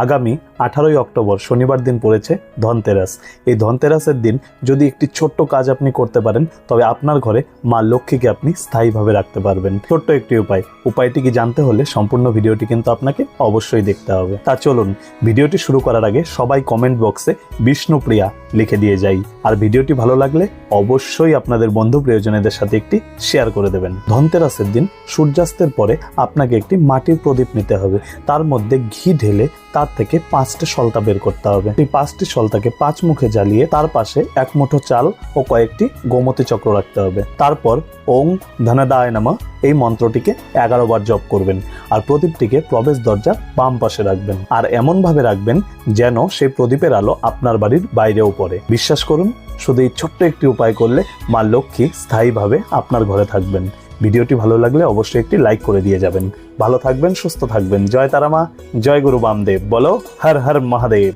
আগামী 18ই অক্টোবর শনিবার দিন পড়েছে ধনতেরাস। এই ধনতেরাসের দিন যদি একটি ছোট্ট কাজ আপনি করতে পারেন তবে আপনার ঘরে মা লক্ষ্মীকে আপনি স্থায়ীভাবে রাখতে পারবেন। ছোট্ট একটি উপায়টি কি জানতে হলে সম্পূর্ণ ভিডিওটি কিন্তু আপনাকে অবশ্যই দেখতে হবে। তা চলুন ভিডিওটি শুরু করার আগে সবাই কমেন্ট বক্সে বিষ্ণুপ্রিয়া লিখে দিয়ে যাই। আর ভিডিওটি ভালো লাগলে অবশ্যই আপনাদের বন্ধু প্রিয়জনদের সাথে একটি শেয়ার করে দেবেন। ধনতেরাসের দিন সূর্যাস্তের পরে আপনাকে একটি মাটির প্রদীপ নিতে হবে, তার মধ্যে ঘি ঢেলে তার থেকে 5টি সলতা বের করতে হবে। এই 5টি সলতাকে 5 মুখে জ্বালিয়ে তার পাশে 1 মুঠো চাল ও কয়েকটি গোমতী চক্র রাখতে হবে। তারপর ওং ধনদায় নমঃ এই মন্ত্রটিকে 11 বার জপ করবেন আর প্রদীপটিকে প্রবেশ দরজার বাম পাশে রাখবেন। আর এমন ভাবে রাখবেন যেন সেই প্রদীপের আলো আপনার বাড়ির বাইরেও পড়ে। বিশ্বাস করুন, শুধু এই ছোট্ট একটি উপায় করলে মা লক্ষ্মী স্থায়ীভাবে আপনার ঘরে থাকবেন। ভিডিওটি ভালো লাগলে অবশ্যই একটি লাইক করে দিয়ে যাবেন। ভালো থাকবেন, সুস্থ থাকবেন। জয় তারা মা, জয় গুরু বামদেব। বলো হর হর মহাদেব।